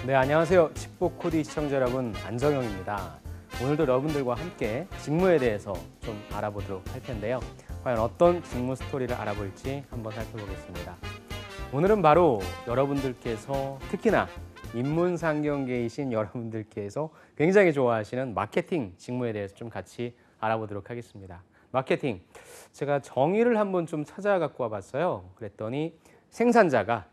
네, 안녕하세요. 칩보코디 시청자 여러분, 안정영입니다. 오늘도 여러분들과 함께 직무에 대해서 좀 알아보도록 할 텐데요. 과연 어떤 직무 스토리를 알아볼지 한번 살펴보겠습니다. 오늘은 바로 여러분들께서 특히나 인문상경계이신 여러분들께서 굉장히 좋아하시는 마케팅 직무에 대해서 좀 같이 알아보도록 하겠습니다. 마케팅, 제가 정의를 한번 좀 찾아 갖고 와봤어요. 그랬더니 생산자가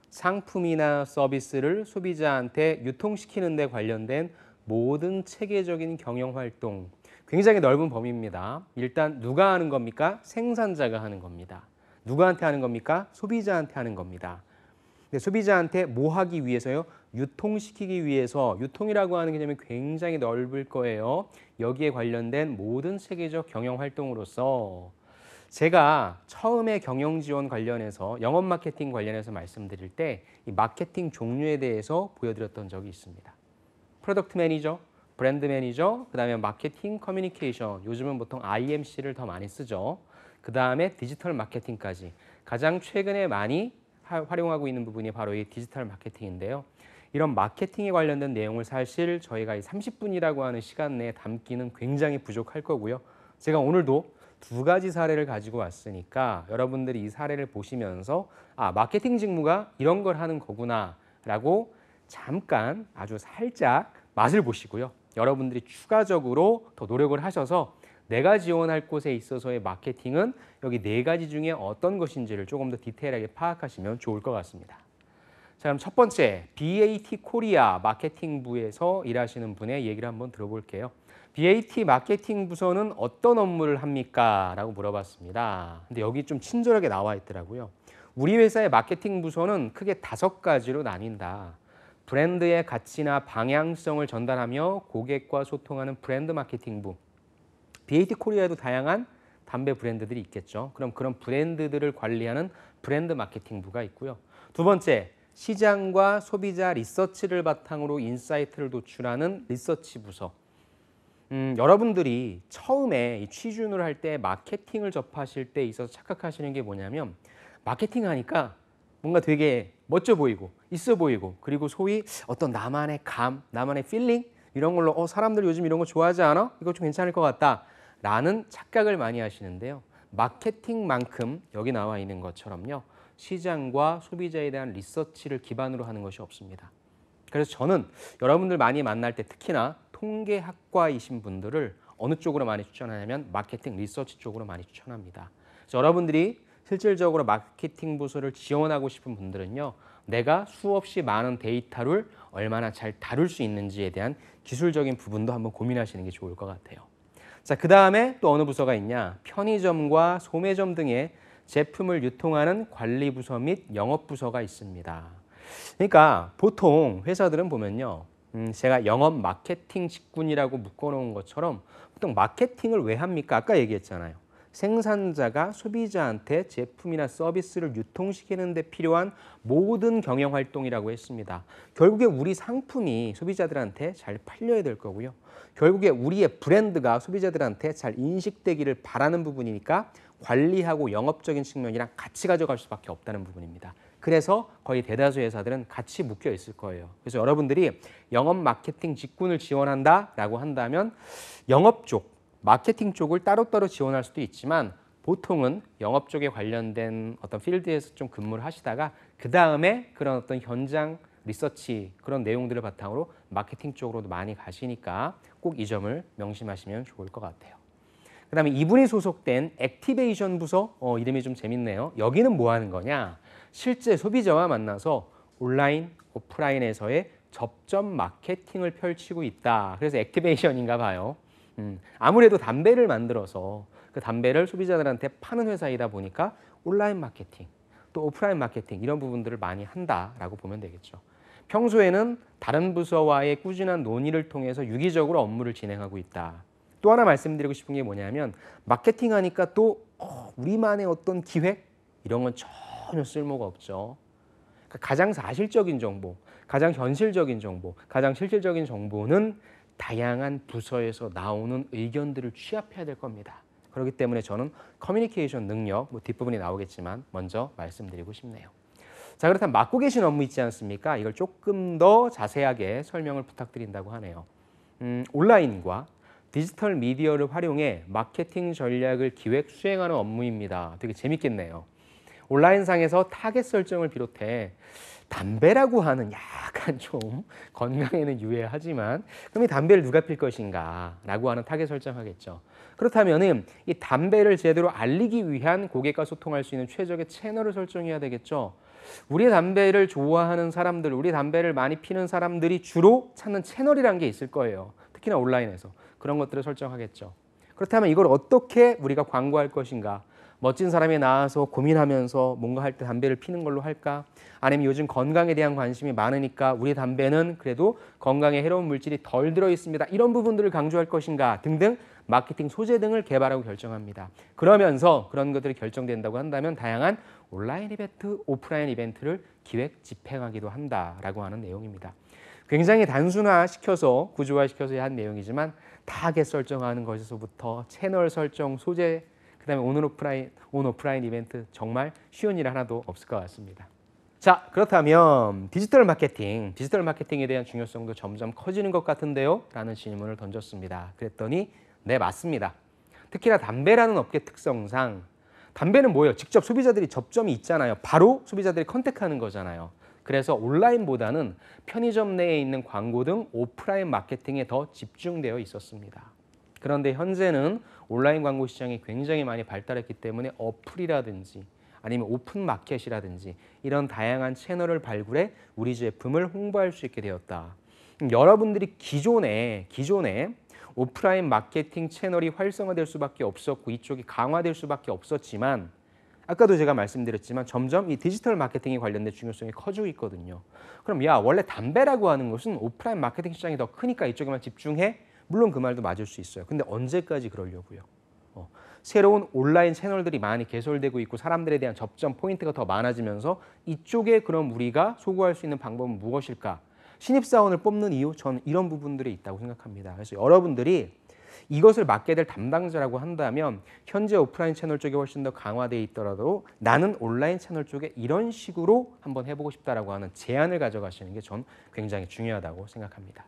상품이나 서비스를 소비자한테 유통시키는 데 관련된 모든 체계적인 경영활동, 굉장히 넓은 범위입니다. 일단 누가 하는 겁니까? 생산자가 하는 겁니다. 누구한테 하는 겁니까? 소비자한테 하는 겁니다. 근데 소비자한테 뭐 하기 위해서요? 유통시키기 위해서. 유통이라고 하는 개념이 굉장히 넓을 거예요. 여기에 관련된 모든 체계적 경영활동으로서 제가 처음에 경영 지원 관련해서 영업 마케팅 관련해서 말씀드릴 때 이 마케팅 종류에 대해서 보여드렸던 적이 있습니다. 프로덕트 매니저, 브랜드 매니저, 그다음에 마케팅 커뮤니케이션, 요즘은 보통 IMC를 더 많이 쓰죠. 그다음에 디지털 마케팅까지 가장 최근에 많이 활용하고 있는 부분이 바로 이 디지털 마케팅인데요. 이런 마케팅에 관련된 내용을 사실 저희가 이 30분이라고 하는 시간 내에 담기는 굉장히 부족할 거고요. 제가 오늘도 두 가지 사례를 가지고 왔으니까 여러분들이 이 사례를 보시면서 마케팅 직무가 이런 걸 하는 거구나 라고 잠깐 아주 살짝 맛을 보시고요. 여러분들이 추가적으로 더 노력을 하셔서 내가 지원할 곳에 있어서의 마케팅은 여기 네 가지 중에 어떤 것인지를 조금 더 디테일하게 파악하시면 좋을 것 같습니다. 자, 그럼 첫 번째, BAT 코리아 마케팅부에서 일하시는 분의 얘기를 한번 들어볼게요. BAT 마케팅 부서는 어떤 업무를 합니까? 라고 물어봤습니다. 근데 여기 좀 친절하게 나와 있더라고요. 우리 회사의 마케팅 부서는 크게 5가지로 나뉜다. 브랜드의 가치나 방향성을 전달하며 고객과 소통하는 브랜드 마케팅부. BAT 코리아에도 다양한 담배 브랜드들이 있겠죠. 그럼 그런 브랜드들을 관리하는 브랜드 마케팅부가 있고요. 두 번째, 시장과 소비자 리서치를 바탕으로 인사이트를 도출하는 리서치 부서. 여러분들이 처음에 이 취준을 할 때 마케팅을 접하실 때 있어서 착각하시는 게 뭐냐면 마케팅 하니까 뭔가 되게 멋져 보이고 있어 보이고 그리고 소위 어떤 나만의 감, 나만의 필링 이런 걸로 사람들 요즘 이런 거 좋아하지 않아? 이거 좀 괜찮을 것 같다 라는 착각을 많이 하시는데요. 마케팅만큼 여기 나와 있는 것처럼요. 시장과 소비자에 대한 리서치를 기반으로 하는 것이 없습니다. 그래서 저는 여러분들 많이 만날 때 특히나 통계학과이신 분들을 어느 쪽으로 많이 추천하냐면 마케팅 리서치 쪽으로 많이 추천합니다. 그래서 여러분들이 실질적으로 마케팅 부서를 지원하고 싶은 분들은요. 내가 수없이 많은 데이터를 얼마나 잘 다룰 수 있는지에 대한 기술적인 부분도 한번 고민하시는 게 좋을 것 같아요. 자, 그 다음에 또 어느 부서가 있냐? 편의점과 소매점 등의 제품을 유통하는 관리부서 및 영업부서가 있습니다. 그러니까 보통 회사들은 보면요. 제가 영업 마케팅 직군이라고 묶어놓은 것처럼 보통 마케팅을 왜 합니까? 아까 얘기했잖아요. 생산자가 소비자한테 제품이나 서비스를 유통시키는 데 필요한 모든 경영활동이라고 했습니다. 결국에 우리 상품이 소비자들한테 잘 팔려야 될 거고요. 결국에 우리의 브랜드가 소비자들한테 잘 인식되기를 바라는 부분이니까 관리하고 영업적인 측면이랑 같이 가져갈 수밖에 없다는 부분입니다. 그래서 거의 대다수 회사들은 같이 묶여 있을 거예요. 그래서 여러분들이 영업 마케팅 직군을 지원한다라고 한다면 영업 쪽, 마케팅 쪽을 따로따로 지원할 수도 있지만 보통은 영업 쪽에 관련된 어떤 필드에서 좀 근무를 하시다가 그 다음에 그런 어떤 현장 리서치 그런 내용들을 바탕으로 마케팅 쪽으로도 많이 가시니까 꼭 이 점을 명심하시면 좋을 것 같아요. 그 다음에 이분이 소속된 액티베이션 부서, 이름이 좀 재밌네요. 여기는 뭐 하는 거냐? 실제 소비자와 만나서 온라인, 오프라인에서의 접점 마케팅을 펼치고 있다. 그래서 액티베이션인가 봐요. 아무래도 담배를 만들어서 그 담배를 소비자들한테 파는 회사이다 보니까 온라인 마케팅, 또 오프라인 마케팅 이런 부분들을 많이 한다라고 보면 되겠죠. 평소에는 다른 부서와의 꾸준한 논의를 통해서 유기적으로 업무를 진행하고 있다. 또 하나 말씀드리고 싶은 게 뭐냐면 마케팅 하니까 또 우리만의 어떤 기획 이런 건 전혀 쓸모가 없죠. 그러니까 가장 사실적인 정보, 가장 현실적인 정보, 가장 실질적인 정보는 다양한 부서에서 나오는 의견들을 취합해야 될 겁니다. 그렇기 때문에 저는 커뮤니케이션 능력, 뒷부분이 나오겠지만 먼저 말씀드리고 싶네요. 자, 그렇다면 맡고 계신 업무 있지 않습니까? 이걸 조금 더 자세하게 설명을 부탁드린다고 하네요. 온라인과 디지털 미디어를 활용해 마케팅 전략을 기획 수행하는 업무입니다. 되게 재밌겠네요. 온라인상에서 타겟 설정을 비롯해 담배라고 하는 약간 좀 건강에는 유해하지만 그럼 이 담배를 누가 필 것인가 라고 하는 타겟 설정하겠죠. 그렇다면 이 담배를 제대로 알리기 위한 고객과 소통할 수 있는 최적의 채널을 설정해야 되겠죠. 우리 담배를 좋아하는 사람들, 우리 담배를 많이 피는 사람들이 주로 찾는 채널이라는 게 있을 거예요. 특히나 온라인에서. 그런 것들을 설정하겠죠. 그렇다면 이걸 어떻게 우리가 광고할 것인가? 멋진 사람이 나와서 고민하면서 뭔가 할 때 담배를 피는 걸로 할까? 아니면 요즘 건강에 대한 관심이 많으니까 우리 담배는 그래도 건강에 해로운 물질이 덜 들어있습니다. 이런 부분들을 강조할 것인가 등등 마케팅 소재 등을 개발하고 결정합니다. 그러면서 그런 것들이 결정된다고 한다면 다양한 온라인 이벤트, 오프라인 이벤트를 기획, 집행하기도 한다라고 하는 내용입니다. 굉장히 단순화시켜서 구조화시켜서 한 내용이지만 타겟 설정하는 것에서부터 채널 설정, 소재, 그다음에 온 오프라인 이벤트 정말 쉬운 일 하나도 없을 것 같습니다. 자, 그렇다면 디지털 마케팅에 대한 중요성도 점점 커지는 것 같은데요? 라는 질문을 던졌습니다. 그랬더니 네, 맞습니다. 특히나 담배라는 업계 특성상 담배는 뭐예요? 직접 소비자들이 접점이 있잖아요. 바로 소비자들이 컨택하는 거잖아요. 그래서 온라인보다는 편의점 내에 있는 광고 등 오프라인 마케팅에 더 집중되어 있었습니다. 그런데 현재는 온라인 광고 시장이 굉장히 많이 발달했기 때문에 어플이라든지 아니면 오픈 마켓이라든지 이런 다양한 채널을 발굴해 우리 제품을 홍보할 수 있게 되었다. 여러분들이 기존에 오프라인 마케팅 채널이 활성화될 수밖에 없었고 이쪽이 강화될 수밖에 없었지만 아까도 제가 말씀드렸지만 점점 이 디지털 마케팅에 관련된 중요성이 커지고 있거든요. 그럼 원래 담배라고 하는 것은 오프라인 마케팅 시장이 더 크니까 이쪽에만 집중해? 물론 그 말도 맞을 수 있어요. 근데 언제까지 그러려고요? 새로운 온라인 채널들이 많이 개설되고 있고 사람들에 대한 접점 포인트가 더 많아지면서 이쪽에 그럼 우리가 소구할 수 있는 방법은 무엇일까? 신입사원을 뽑는 이유, 저는 이런 부분들이 있다고 생각합니다. 그래서 여러분들이 이것을 맡게 될 담당자라고 한다면 현재 오프라인 채널 쪽이 훨씬 더 강화되어 있더라도 나는 온라인 채널 쪽에 이런 식으로 한번 해보고 싶다라고 하는 제안을 가져가시는 게 전 굉장히 중요하다고 생각합니다.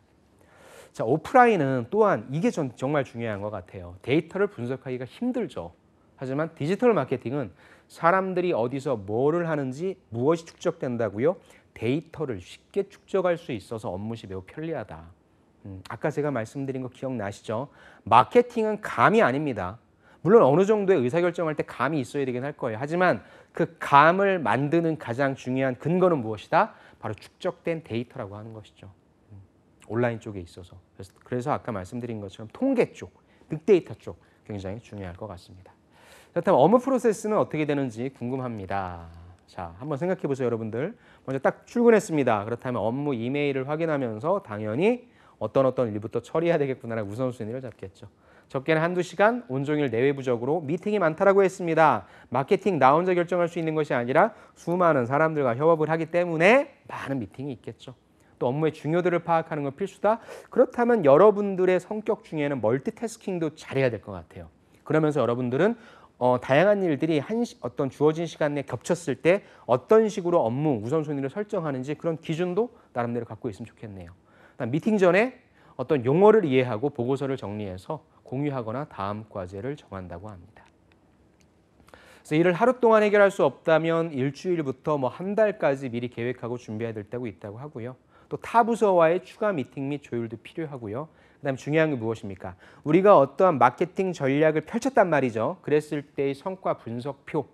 자, 오프라인은 또한 이게 전 정말 중요한 것 같아요. 데이터를 분석하기가 힘들죠. 하지만 디지털 마케팅은 사람들이 어디서 뭐를 하는지 무엇이 축적된다고요? 데이터를 쉽게 축적할 수 있어서 업무 시 매우 편리하다. 아까 제가 말씀드린 거 기억나시죠? 마케팅은 감이 아닙니다. 물론 어느 정도의 의사결정할 때 감이 있어야 되긴 할 거예요. 하지만 그 감을 만드는 가장 중요한 근거는 무엇이다? 바로 축적된 데이터라고 하는 것이죠. 온라인 쪽에 있어서. 그래서 아까 말씀드린 것처럼 통계 쪽, 빅데이터 쪽 굉장히 중요할 것 같습니다. 그렇다면 업무 프로세스는 어떻게 되는지 궁금합니다. 자, 한번 생각해 보세요, 여러분들. 먼저 딱 출근했습니다. 그렇다면 업무 이메일을 확인하면서 당연히 어떤 일부터 처리해야 되겠구나라는 우선순위를 잡겠죠. 적게는 한두 시간 온종일 내외부적으로 미팅이 많다라고 했습니다. 마케팅 나 혼자 결정할 수 있는 것이 아니라 수많은 사람들과 협업을 하기 때문에 많은 미팅이 있겠죠. 또 업무의 중요도를 파악하는 건 필수다. 그렇다면 여러분들의 성격 중에는 멀티태스킹도 잘해야 될 것 같아요. 그러면서 여러분들은 다양한 일들이 어떤 주어진 시간 내에 겹쳤을 때 어떤 식으로 업무 우선순위를 설정하는지 그런 기준도 나름대로 갖고 있으면 좋겠네요. 미팅 전에 어떤 용어를 이해하고 보고서를 정리해서 공유하거나 다음 과제를 정한다고 합니다. 그래서 일을 하루 동안 해결할 수 없다면 일주일부터 한 달까지 미리 계획하고 준비해야 될 때가 있다고 하고요. 또 타 부서와의 추가 미팅 및 조율도 필요하고요. 그다음에 중요한 게 무엇입니까? 우리가 어떠한 마케팅 전략을 펼쳤단 말이죠. 그랬을 때의 성과 분석표,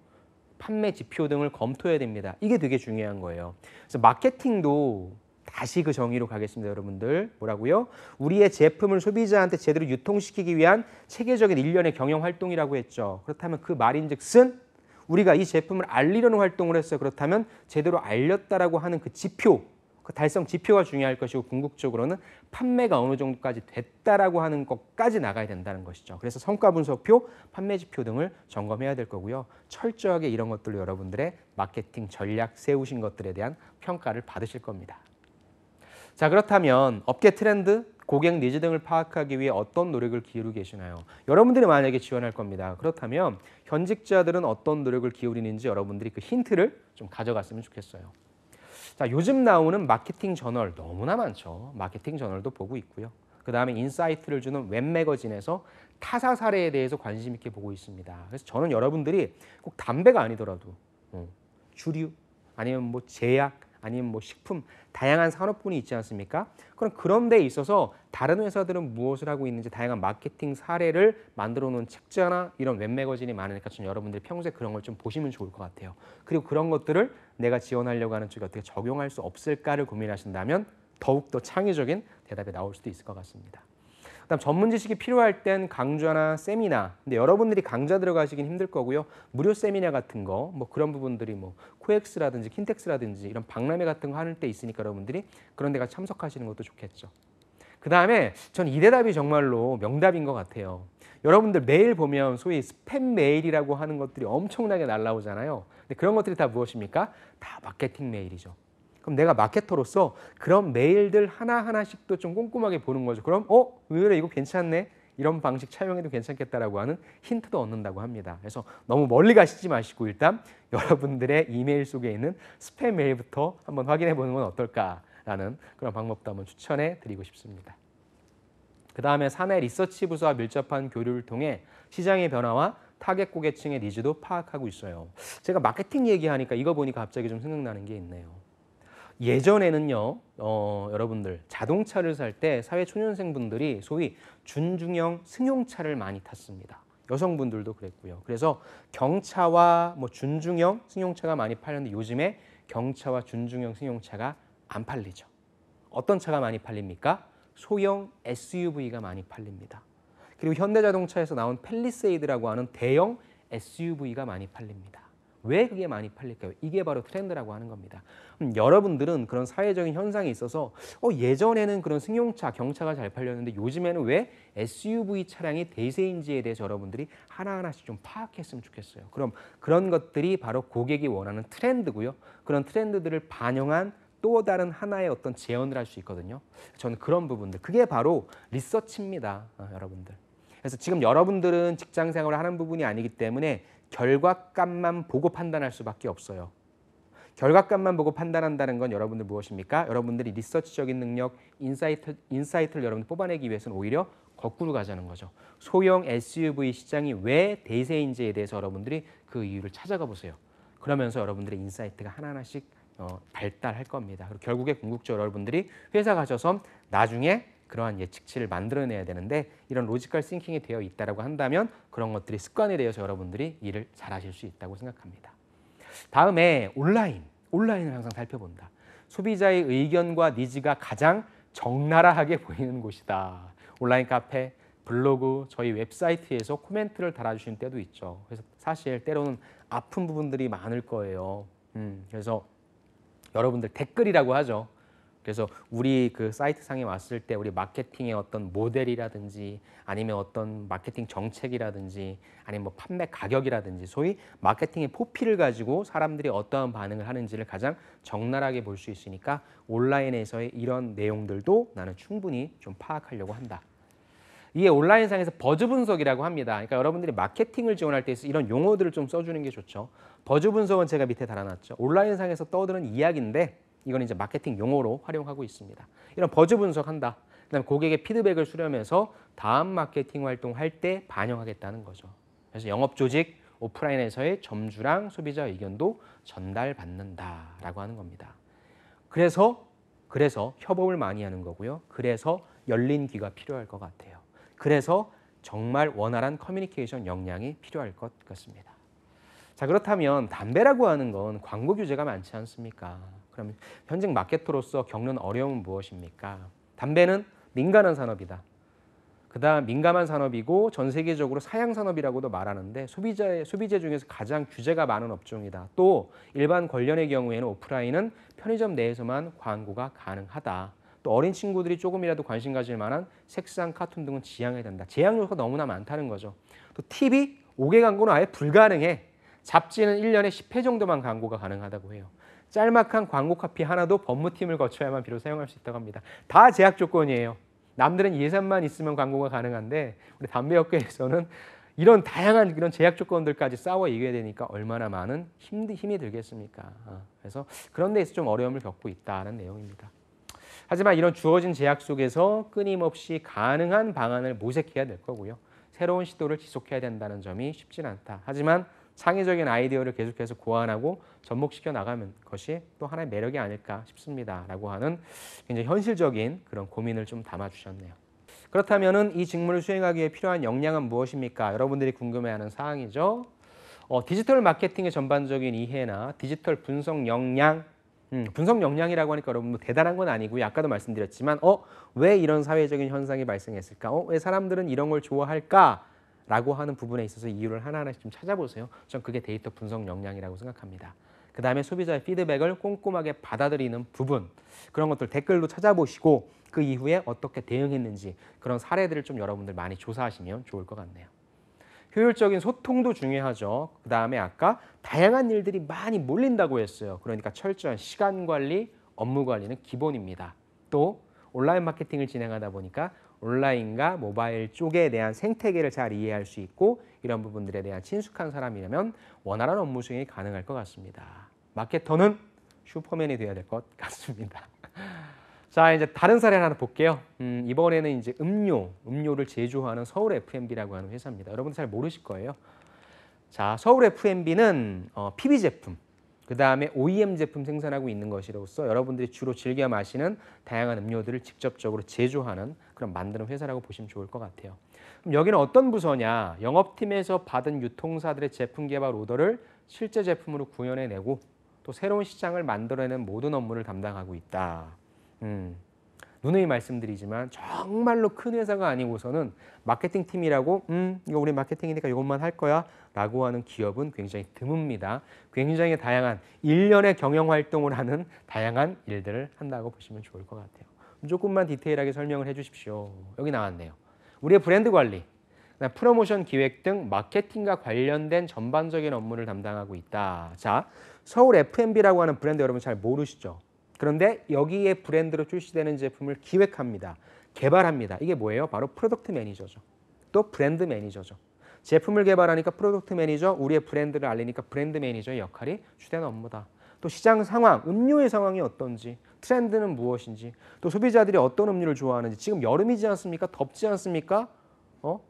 판매 지표 등을 검토해야 됩니다. 이게 되게 중요한 거예요. 그래서 마케팅도 다시 그 정의로 가겠습니다, 여러분들. 뭐라고요? 우리의 제품을 소비자한테 제대로 유통시키기 위한 체계적인 일련의 경영 활동이라고 했죠. 그렇다면 그 말인즉슨 우리가 이 제품을 알리려는 활동을 했어요. 그렇다면 제대로 알렸다라고 하는 그 지표, 그 달성 지표가 중요할 것이고 궁극적으로는 판매가 어느 정도까지 됐다라고 하는 것까지 나가야 된다는 것이죠. 그래서 성과 분석표, 판매 지표 등을 점검해야 될 거고요. 철저하게 이런 것들로 여러분들의 마케팅 전략 세우신 것들에 대한 평가를 받으실 겁니다. 자, 그렇다면 업계 트렌드, 고객 니즈 등을 파악하기 위해 어떤 노력을 기울이고 계시나요? 여러분들이 만약에 지원할 겁니다. 그렇다면 현직자들은 어떤 노력을 기울이는지 여러분들이 그 힌트를 좀 가져갔으면 좋겠어요. 자, 요즘 나오는 마케팅 저널 너무나 많죠. 마케팅 저널도 보고 있고요. 그 다음에 인사이트를 주는 웹매거진에서 타사 사례에 대해서 관심 있게 보고 있습니다. 그래서 저는 여러분들이 꼭 담배가 아니더라도 주류 아니면 뭐 제약 아니면 뭐 식품 다양한 산업군이 있지 않습니까? 그럼 그런 데 있어서 다른 회사들은 무엇을 하고 있는지 다양한 마케팅 사례를 만들어 놓은 책자나 이런 웹매거진이 많으니까 좀 여러분들이 평소에 그런 걸 좀 보시면 좋을 것 같아요. 그리고 그런 것들을 내가 지원하려고 하는 쪽에 어떻게 적용할 수 없을까를 고민하신다면 더욱더 창의적인 대답이 나올 수도 있을 것 같습니다. 그다음 전문 지식이 필요할 땐 강좌나 세미나. 근데 여러분들이 강좌 들어가시긴 힘들 거고요. 무료 세미나 같은 거, 뭐 그런 부분들이 뭐 코엑스라든지 킨텍스라든지 이런 박람회 같은 거 하는 때 있으니까 여러분들이 그런 데가 참석하시는 것도 좋겠죠. 그다음에 전 이 대답이 정말로 명답인 것 같아요. 여러분들 메일 보면 소위 스팸 메일이라고 하는 것들이 엄청나게 날라오잖아요. 근데 그런 것들이 다 무엇입니까? 다 마케팅 메일이죠. 그럼 내가 마케터로서 그런 메일들 하나하나씩도 좀 꼼꼼하게 보는 거죠. 그럼 의외로 이거 괜찮네. 이런 방식 차용해도 괜찮겠다라고 하는 힌트도 얻는다고 합니다. 그래서 너무 멀리 가시지 마시고 일단 여러분들의 이메일 속에 있는 스팸 메일부터 한번 확인해 보는 건 어떨까라는 그런 방법도 한번 추천해 드리고 싶습니다. 그 다음에 사내 리서치 부서와 밀접한 교류를 통해 시장의 변화와 타겟 고객층의 니즈도 파악하고 있어요. 제가 마케팅 얘기하니까 이거 보니까 갑자기 좀 생각나는 게 있네요. 예전에는요, 여러분들 자동차를 살 때 사회 초년생분들이 소위 준중형 승용차를 많이 탔습니다. 여성분들도 그랬고요. 그래서 경차와 뭐 준중형 승용차가 많이 팔렸는데 요즘에 경차와 준중형 승용차가 안 팔리죠. 어떤 차가 많이 팔립니까? 소형 SUV가 많이 팔립니다. 그리고 현대자동차에서 나온 팰리세이드라고 하는 대형 SUV가 많이 팔립니다. 왜 그게 많이 팔릴까요? 이게 바로 트렌드라고 하는 겁니다. 여러분들은 그런 사회적인 현상이 있어서 예전에는 그런 승용차, 경차가 잘 팔렸는데 요즘에는 왜 SUV 차량이 대세인지에 대해서 여러분들이 하나하나씩 좀 파악했으면 좋겠어요. 그럼 그런 것들이 바로 고객이 원하는 트렌드고요. 그런 트렌드들을 반영한 또 다른 하나의 어떤 재현을 할 수 있거든요. 저는 그런 부분들, 그게 바로 리서치입니다. 여러분들. 그래서 지금 여러분들은 직장 생활을 하는 부분이 아니기 때문에 결과값만 보고 판단할 수밖에 없어요. 결과값만 보고 판단한다는 건 여러분들 무엇입니까? 여러분들이 리서치적인 능력, 인사이트를 여러분들 뽑아내기 위해서는 오히려 거꾸로 가자는 거죠. 소형 SUV 시장이 왜 대세인지에 대해서 여러분들이 그 이유를 찾아가 보세요. 그러면서 여러분들의 인사이트가 하나하나씩 발달할 겁니다. 그리고 결국에 궁극적으로 여러분들이 회사 가셔서 나중에 그러한 예측치를 만들어내야 되는데 이런 로지컬 싱킹이 되어 있다고 한다면 그런 것들이 습관에 대해서 여러분들이 일을 잘 하실 수 있다고 생각합니다. 다음에 온라인을 항상 살펴본다. 소비자의 의견과 니즈가 가장 적나라하게 보이는 곳이다. 온라인 카페, 블로그, 저희 웹사이트에서 코멘트를 달아주시는 때도 있죠. 그래서 사실 때로는 아픈 부분들이 많을 거예요. 그래서 여러분들 댓글이라고 하죠. 그래서 우리 그 사이트 상에 왔을 때 우리 마케팅의 어떤 모델이라든지 아니면 어떤 마케팅 정책이라든지 아니면 뭐 판매 가격이라든지 소위 마케팅의 포피를 가지고 사람들이 어떠한 반응을 하는지를 가장 적나라하게 볼 수 있으니까 온라인에서의 이런 내용들도 나는 충분히 좀 파악하려고 한다. 이게 온라인상에서 버즈 분석이라고 합니다. 그러니까 여러분들이 마케팅을 지원할 때 이런 용어들을 좀 써주는 게 좋죠. 버즈 분석은 제가 밑에 달아놨죠. 온라인상에서 떠드는 이야기인데 이건 이제 마케팅 용어로 활용하고 있습니다. 이런 버즈 분석한다. 그다음에 고객의 피드백을 수렴해서 다음 마케팅 활동할 때 반영하겠다는 거죠. 그래서 영업 조직, 오프라인에서의 점주랑 소비자 의견도 전달받는다라고 하는 겁니다. 그래서 협업을 많이 하는 거고요. 그래서 열린 귀가 필요할 것 같아요. 그래서 정말 원활한 커뮤니케이션 역량이 필요할 것 같습니다. 자, 그렇다면 담배라고 하는 건 광고 규제가 많지 않습니까? 그럼 현직 마케터로서 겪는 어려움은 무엇입니까? 담배는 민감한 산업이다. 그다음 민감한 산업이고 전 세계적으로 사양 산업이라고도 말하는데 소비재 중에서 가장 규제가 많은 업종이다. 또 일반 관련의 경우에는 오프라인은 편의점 내에서만 광고가 가능하다. 또 어린 친구들이 조금이라도 관심 가질 만한 색상, 카툰 등은 지양해야 된다. 제약 요소가 너무나 많다는 거죠. 또 TV, 5개 광고는 아예 불가능해. 잡지는 1년에 10회 정도만 광고가 가능하다고 해요. 짤막한 광고 카피 하나도 법무팀을 거쳐야만 비로소 사용할 수 있다고 합니다. 다 제약 조건이에요. 남들은 예산만 있으면 광고가 가능한데 우리 담배업계에서는 이런 다양한 그런 제약 조건들까지 싸워 이겨야 되니까 얼마나 많은 힘이 들겠습니까? 그래서 그런 데에서 좀 어려움을 겪고 있다는 내용입니다. 하지만 이런 주어진 제약 속에서 끊임없이 가능한 방안을 모색해야 될 거고요. 새로운 시도를 지속해야 된다는 점이 쉽진 않다. 하지만 창의적인 아이디어를 계속해서 고안하고 접목시켜 나가는 것이 또 하나의 매력이 아닐까 싶습니다. 라고 하는 굉장히 현실적인 그런 고민을 좀 담아주셨네요. 그렇다면 이 직무를 수행하기 위해 필요한 역량은 무엇입니까? 여러분들이 궁금해하는 사항이죠. 디지털 마케팅의 전반적인 이해나 디지털 분석 역량, 분석 역량이라고 하니까 여러분 뭐 대단한 건 아니고요. 아까도 말씀드렸지만 왜 이런 사회적인 현상이 발생했을까? 왜 사람들은 이런 걸 좋아할까? 라고 하는 부분에 있어서 이유를 하나하나씩 좀 찾아보세요. 전 그게 데이터 분석 역량이라고 생각합니다. 그 다음에 소비자의 피드백을 꼼꼼하게 받아들이는 부분, 그런 것들 댓글도 찾아보시고 그 이후에 어떻게 대응했는지 그런 사례들을 좀 여러분들 많이 조사하시면 좋을 것 같네요. 효율적인 소통도 중요하죠. 그 다음에 아까 다양한 일들이 많이 몰린다고 했어요. 그러니까 철저한 시간 관리, 업무 관리는 기본입니다. 또 온라인 마케팅을 진행하다 보니까 온라인과 모바일 쪽에 대한 생태계를 잘 이해할 수 있고 이런 부분들에 대한 친숙한 사람이라면 원활한 업무 수행이 가능할 것 같습니다. 마케터는 슈퍼맨이 돼야 될 것 같습니다. 자, 이제 다른 사례 하나 볼게요. 이번에는 이제 음료를 제조하는 서울 F&B라고 하는 회사입니다. 여러분 잘 모르실 거예요. 자, 서울 F&B는 PB 제품, 그 다음에 OEM 제품 생산하고 있는 것이로서 여러분들이 주로 즐겨 마시는 다양한 음료들을 직접적으로 제조하는 그런 만드는 회사라고 보시면 좋을 것 같아요. 그럼 여기는 어떤 부서냐? 영업팀에서 받은 유통사들의 제품 개발 오더를 실제 제품으로 구현해내고 또 새로운 시장을 만들어내는 모든 업무를 담당하고 있다. 누누이 말씀드리지만 정말로 큰 회사가 아니고서는 마케팅 팀이라고 이거 우리 마케팅이니까 이것만 할 거야 라고 하는 기업은 굉장히 드뭅니다. 굉장히 다양한 일련의 경영 활동을 하는 다양한 일들을 한다고 보시면 좋을 것 같아요. 조금만 디테일하게 설명을 해 주십시오. 여기 나왔네요. 우리의 브랜드 관리, 프로모션 기획 등 마케팅과 관련된 전반적인 업무를 담당하고 있다. 자, 서울 F&B라고 하는 브랜드 여러분 잘 모르시죠? 그런데 여기에 브랜드로 출시되는 제품을 기획합니다. 개발합니다. 이게 뭐예요? 바로 프로덕트 매니저죠. 또 브랜드 매니저죠. 제품을 개발하니까 프로덕트 매니저, 우리의 브랜드를 알리니까 브랜드 매니저의 역할이 주된 업무다. 또 시장 상황, 음료의 상황이 어떤지, 트렌드는 무엇인지, 또 소비자들이 어떤 음료를 좋아하는지, 지금 여름이지 않습니까? 덥지 않습니까?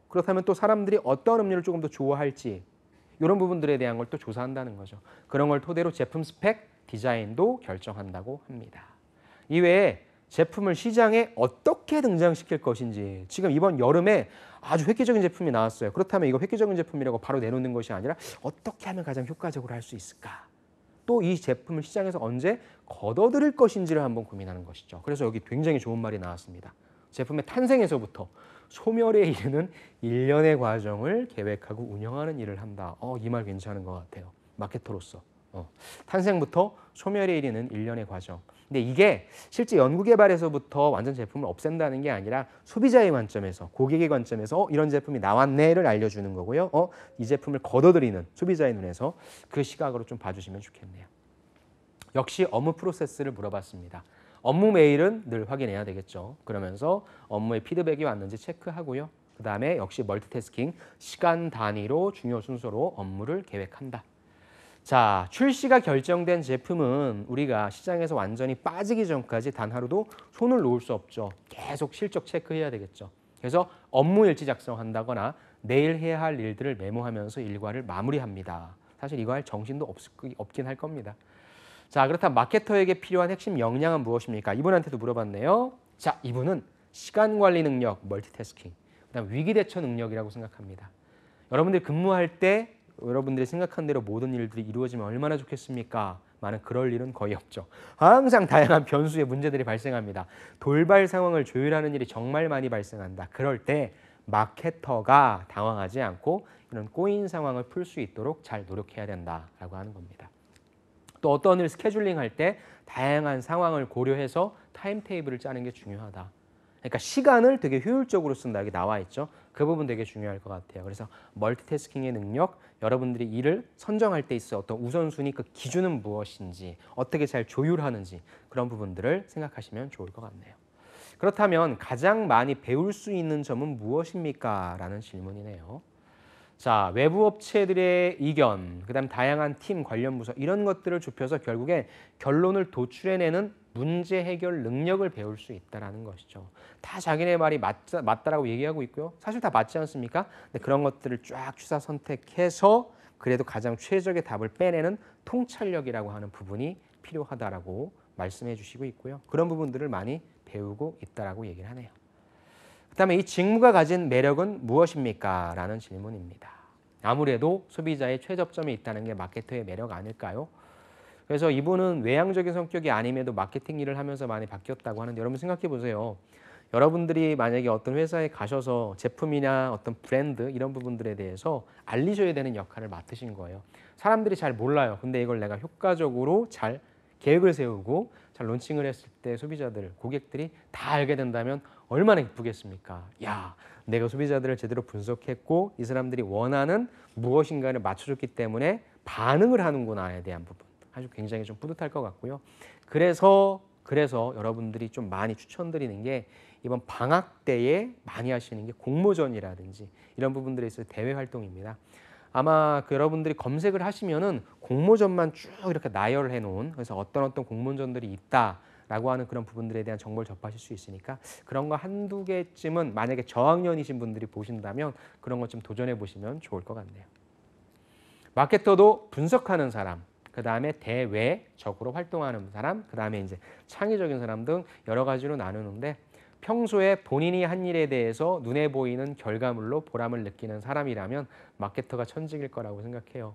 그렇다면 또 사람들이 어떤 음료를 조금 더 좋아할지 이런 부분들에 대한 걸 또 조사한다는 거죠. 그런 걸 토대로 제품 스펙, 디자인도 결정한다고 합니다. 이외에 제품을 시장에 어떻게 등장시킬 것인지 지금 이번 여름에 아주 획기적인 제품이 나왔어요. 그렇다면 이거 획기적인 제품이라고 바로 내놓는 것이 아니라 어떻게 하면 가장 효과적으로 할 수 있을까? 또 이 제품을 시장에서 언제 걷어들일 것인지를 한번 고민하는 것이죠. 그래서 여기 굉장히 좋은 말이 나왔습니다. 제품의 탄생에서부터 소멸에 이르는 일련의 과정을 계획하고 운영하는 일을 한다. 이 말 괜찮은 것 같아요. 마케터로서. 탄생부터 소멸에 이르는 일련의 과정. 근데 이게 실제 연구개발에서부터 완전 제품을 없앤다는 게 아니라 소비자의 관점에서, 고객의 관점에서 이런 제품이 나왔네를 알려주는 거고요. 이 제품을 걷어들이는 소비자의 눈에서 그 시각으로 좀 봐주시면 좋겠네요. 역시 업무 프로세스를 물어봤습니다. 업무 메일은 늘 확인해야 되겠죠. 그러면서 업무의 피드백이 왔는지 체크하고요. 그 다음에 역시 멀티태스킹, 시간 단위로 중요 순서로 업무를 계획한다. 자, 출시가 결정된 제품은 우리가 시장에서 완전히 빠지기 전까지 단 하루도 손을 놓을 수 없죠. 계속 실적 체크해야 되겠죠. 그래서 업무 일지 작성한다거나 내일 해야 할 일들을 메모하면서 일과를 마무리합니다. 사실 이거 할 정신도 없긴 할 겁니다. 자, 그렇다면 마케터에게 필요한 핵심 역량은 무엇입니까? 이분한테도 물어봤네요. 자, 이분은 시간 관리 능력, 멀티태스킹, 그다음 위기 대처 능력이라고 생각합니다. 여러분들 근무할 때 여러분들이 생각한 대로 모든 일들이 이루어지면 얼마나 좋겠습니까? 많은 그럴 일은 거의 없죠. 항상 다양한 변수의 문제들이 발생합니다. 돌발 상황을 조율하는 일이 정말 많이 발생한다. 그럴 때 마케터가 당황하지 않고 이런 꼬인 상황을 풀 수 있도록 잘 노력해야 된다라고 하는 겁니다. 또 어떤 일 스케줄링 할 때 다양한 상황을 고려해서 타임테이블을 짜는 게 중요하다. 그러니까 시간을 되게 효율적으로 쓴다. 여기 나와 있죠. 그 부분 되게 중요할 것 같아요. 그래서 멀티태스킹의 능력, 여러분들이 일을 선정할 때 있어 어떤 우선순위 그 기준은 무엇인지, 어떻게 잘 조율하는지 그런 부분들을 생각하시면 좋을 것 같네요. 그렇다면 가장 많이 배울 수 있는 점은 무엇입니까? 라는 질문이네요. 자, 외부 업체들의 의견, 그다음 다양한 팀, 관련 부서 이런 것들을 좁혀서 결국에 결론을 도출해내는 문제 해결 능력을 배울 수 있다는 것이죠. 다 자기네 말이 맞다라고 얘기하고 있고요. 사실 다 맞지 않습니까? 근데 그런 것들을 쫙 취사 선택해서 그래도 가장 최적의 답을 빼내는 통찰력이라고 하는 부분이 필요하다라고 말씀해 주시고 있고요. 그런 부분들을 많이 배우고 있다라고 얘기를 하네요. 그다음에 이 직무가 가진 매력은 무엇입니까? 라는 질문입니다. 아무래도 소비자의 최접점에 있다는 게 마케터의 매력 아닐까요? 그래서 이분은 외향적인 성격이 아님에도 마케팅 일을 하면서 많이 바뀌었다고 하는데 여러분 생각해 보세요. 여러분들이 만약에 어떤 회사에 가셔서 제품이나 어떤 브랜드 이런 부분들에 대해서 알리셔야 되는 역할을 맡으신 거예요. 사람들이 잘 몰라요. 근데 이걸 내가 효과적으로 잘 계획을 세우고 잘 론칭을 했을 때 소비자들, 고객들이 다 알게 된다면 얼마나 기쁘겠습니까? 야, 내가 소비자들을 제대로 분석했고 이 사람들이 원하는 무엇인가를 맞춰줬기 때문에 반응을 하는구나에 대한 부분. 아주 굉장히 좀 뿌듯할 것 같고요. 그래서 여러분들이 좀 많이 추천드리는 게 이번 방학 때에 많이 하시는 게 공모전이라든지 이런 부분들에 있어서 대외 활동입니다. 아마 그 여러분들이 검색을 하시면은 공모전만 쭉 이렇게 나열을 해놓은 그래서 어떤 공모전들이 있다라고 하는 그런 부분들에 대한 정보를 접하실 수 있으니까 그런 거 한두 개쯤은 만약에 저학년이신 분들이 보신다면 그런 것 좀 도전해 보시면 좋을 것 같네요. 마케터도 분석하는 사람, 그 다음에 대외적으로 활동하는 사람, 그 다음에 이제 창의적인 사람 등 여러 가지로 나누는데 평소에 본인이 한 일에 대해서 눈에 보이는 결과물로 보람을 느끼는 사람이라면 마케터가 천직일 거라고 생각해요.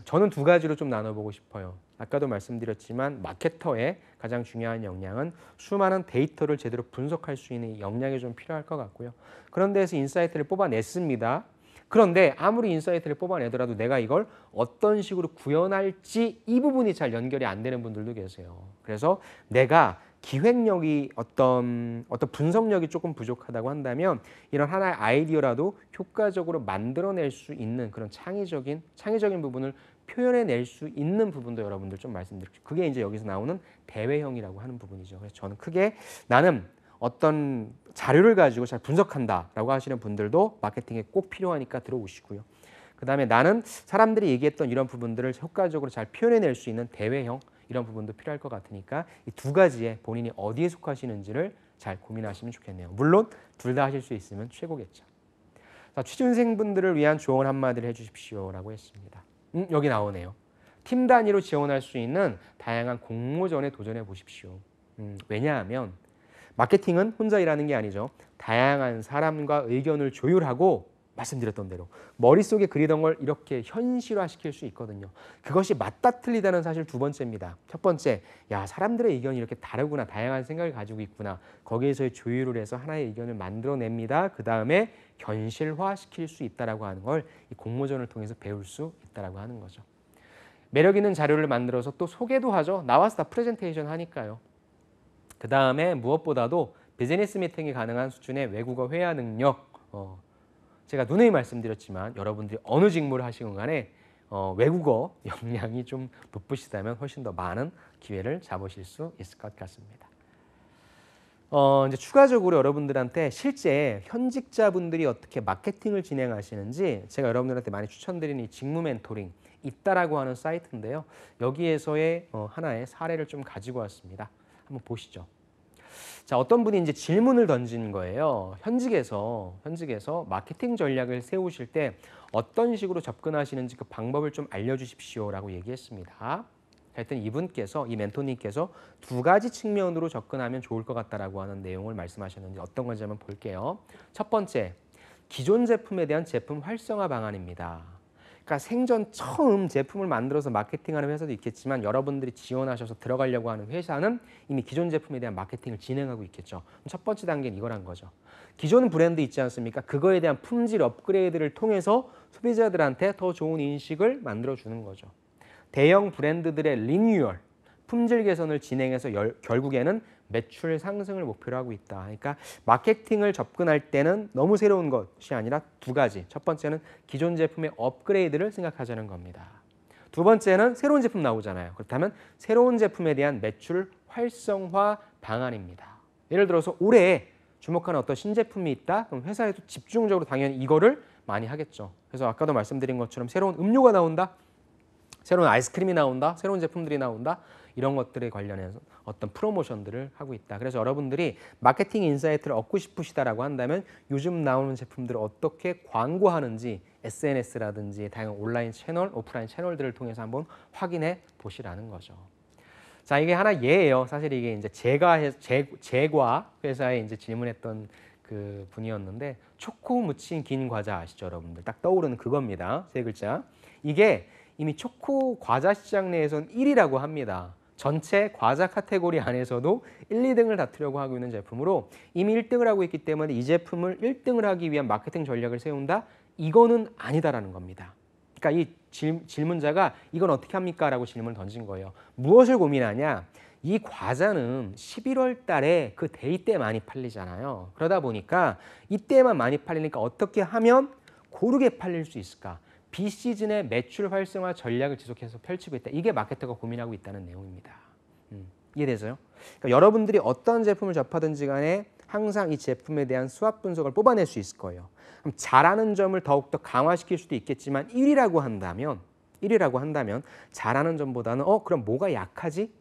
저는 두 가지로 좀 나눠보고 싶어요. 아까도 말씀드렸지만 마케터의 가장 중요한 역량은 수많은 데이터를 제대로 분석할 수 있는 역량이 좀 필요할 것 같고요. 그런 데에서 인사이트를 뽑아냈습니다. 그런데 아무리 인사이트를 뽑아내더라도 내가 이걸 어떤 식으로 구현할지 이 부분이 잘 연결이 안 되는 분들도 계세요. 그래서 내가 기획력이 어떤 분석력이 조금 부족하다고 한다면 이런 하나의 아이디어라도 효과적으로 만들어낼 수 있는 그런 창의적인 부분을 표현해낼 수 있는 부분도 여러분들 좀 말씀드릴게요. 그게 이제 여기서 나오는 대외형이라고 하는 부분이죠. 그래서 저는 크게 나는 어떤 자료를 가지고 잘 분석한다라고 하시는 분들도 마케팅에 꼭 필요하니까 들어오시고요. 그다음에 나는 사람들이 얘기했던 이런 부분들을 효과적으로 잘 표현해낼 수 있는 대외형 이런 부분도 필요할 것 같으니까 이 두 가지에 본인이 어디에 속하시는지를 잘 고민하시면 좋겠네요. 물론 둘 다 하실 수 있으면 최고겠죠. 자, 취준생분들을 위한 조언 한마디를 해주십시오라고 했습니다. 여기 나오네요. 팀 단위로 지원할 수 있는 다양한 공모전에 도전해 보십시오. 왜냐하면 마케팅은 혼자 일하는 게 아니죠. 다양한 사람과 의견을 조율하고 말씀드렸던 대로 머릿속에 그리던 걸 이렇게 현실화시킬 수 있거든요. 그것이 맞다 틀리다는 사실 두 번째입니다. 첫 번째, 야 사람들의 의견이 이렇게 다르구나. 다양한 생각을 가지고 있구나. 거기에서의 조율을 해서 하나의 의견을 만들어냅니다. 그 다음에 현실화시킬 수 있다라고 하는 걸 이 공모전을 통해서 배울 수 있다라고 하는 거죠. 매력 있는 자료를 만들어서 또 소개도 하죠. 나와서 다 프레젠테이션 하니까요. 그 다음에 무엇보다도 비즈니스 미팅이 가능한 수준의 외국어 회화 능력. 제가 누누이 말씀드렸지만 여러분들이 어느 직무를 하시건 간에 외국어 역량이 좀 높으시다면 훨씬 더 많은 기회를 잡으실 수 있을 것 같습니다. 이제 추가적으로 여러분들한테 실제 현직자분들이 어떻게 마케팅을 진행하시는지 제가 여러분들한테 많이 추천드리는 이 직무 멘토링 있다라고 하는 사이트인데요. 여기에서의 하나의 사례를 좀 가지고 왔습니다. 한번 보시죠. 자, 어떤 분이 이제 질문을 던진 거예요. 현직에서 마케팅 전략을 세우실 때 어떤 식으로 접근하시는지 그 방법을 좀 알려주십시오라고 얘기했습니다. 하여튼 이분께서 이 멘토님께서 두 가지 측면으로 접근하면 좋을 것 같다라고 하는 내용을 말씀하셨는데 어떤 건지 한번 볼게요. 첫 번째, 기존 제품에 대한 제품 활성화 방안입니다. 그러니까 생전 처음 제품을 만들어서 마케팅하는 회사도 있겠지만 여러분들이 지원하셔서 들어가려고 하는 회사는 이미 기존 제품에 대한 마케팅을 진행하고 있겠죠. 첫 번째 단계는 이거란 거죠. 기존 브랜드 있지 않습니까? 그거에 대한 품질 업그레이드를 통해서 소비자들한테 더 좋은 인식을 만들어주는 거죠. 대형 브랜드들의 리뉴얼, 품질 개선을 진행해서 결국에는 매출 상승을 목표로 하고 있다. 그러니까 마케팅을 접근할 때는 너무 새로운 것이 아니라 두 가지. 첫 번째는 기존 제품의 업그레이드를 생각하자는 겁니다. 두 번째는 새로운 제품 나오잖아요. 그렇다면 새로운 제품에 대한 매출 활성화 방안입니다. 예를 들어서 올해 주목하는 어떤 신제품이 있다? 그럼 회사에도 집중적으로 당연히 이거를 많이 하겠죠. 그래서 아까도 말씀드린 것처럼 새로운 음료가 나온다? 새로운 아이스크림이 나온다? 새로운 제품들이 나온다? 이런 것들에 관련해서 어떤 프로모션들을 하고 있다. 그래서 여러분들이 마케팅 인사이트를 얻고 싶으시다라고 한다면 요즘 나오는 제품들을 어떻게 광고하는지 SNS라든지 다양한 온라인 채널, 오프라인 채널들을 통해서 한번 확인해 보시라는 거죠. 자, 이게 하나 예예요. 사실 이게 이제 제과 회사에 이제 질문했던 그 분이었는데 초코 묻힌 긴 과자 아시죠, 여러분들? 딱 떠오르는 그겁니다. 세 글자. 이게 이미 초코 과자 시장 내에서는 1위라고 합니다. 전체 과자 카테고리 안에서도 1, 2등을 다투려고 하고 있는 제품으로 이미 1등을 하고 있기 때문에 이 제품을 1등을 하기 위한 마케팅 전략을 세운다? 이거는 아니다라는 겁니다. 그러니까 이 질문자가 이건 어떻게 합니까? 라고 질문을 던진 거예요. 무엇을 고민하냐? 이 과자는 11월 달에 그 데이 때 많이 팔리잖아요. 그러다 보니까 이때만 많이 팔리니까 어떻게 하면 고르게 팔릴 수 있을까? 비시즌의 매출 활성화 전략을 지속해서 펼치고 있다. 이게 마케터가 고민하고 있다는 내용입니다. 이해되세요? 그러니까 여러분들이 어떤 제품을 접하든지 간에 항상 이 제품에 대한 수합 분석을 뽑아낼 수 있을 거예요. 그럼 잘하는 점을 더욱더 강화시킬 수도 있겠지만 1위라고 한다면 잘하는 점보다는 그럼 뭐가 약하지?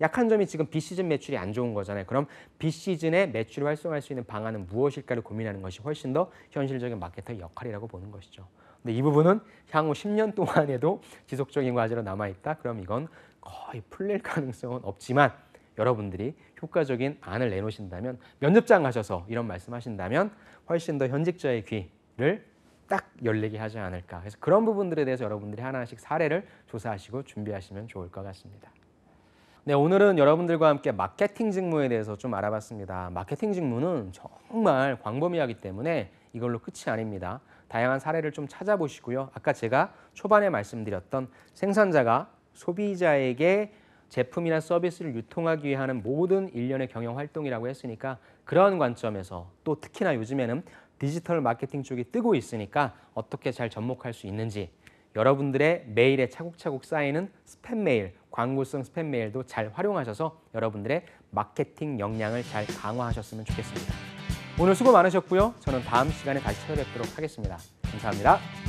약한 점이 지금 비시즌 매출이 안 좋은 거잖아요. 그럼 비시즌의 매출을 활성화할 수 있는 방안은 무엇일까를 고민하는 것이 훨씬 더 현실적인 마케터의 역할이라고 보는 것이죠. 근데 이 부분은 향후 10년 동안에도 지속적인 과제로 남아있다? 그럼 이건 거의 풀릴 가능성은 없지만 여러분들이 효과적인 안을 내놓으신다면 면접장 가셔서 이런 말씀하신다면 훨씬 더 현직자의 귀를 딱 열리게 하지 않을까. 그래서 그런 부분들에 대해서 여러분들이 하나씩 사례를 조사하시고 준비하시면 좋을 것 같습니다. 네, 오늘은 여러분들과 함께 마케팅 직무에 대해서 좀 알아봤습니다. 마케팅 직무는 정말 광범위하기 때문에 이걸로 끝이 아닙니다. 다양한 사례를 좀 찾아보시고요. 아까 제가 초반에 말씀드렸던 생산자가 소비자에게 제품이나 서비스를 유통하기 위해 하는 모든 일련의 경영 활동이라고 했으니까 그런 관점에서 또 특히나 요즘에는 디지털 마케팅 쪽이 뜨고 있으니까 어떻게 잘 접목할 수 있는지 여러분들의 메일에 차곡차곡 쌓이는 스팸 메일, 광고성 스팸 메일도 잘 활용하셔서 여러분들의 마케팅 역량을 잘 강화하셨으면 좋겠습니다. 오늘 수고 많으셨고요. 저는 다음 시간에 다시 찾아뵙도록 하겠습니다. 감사합니다.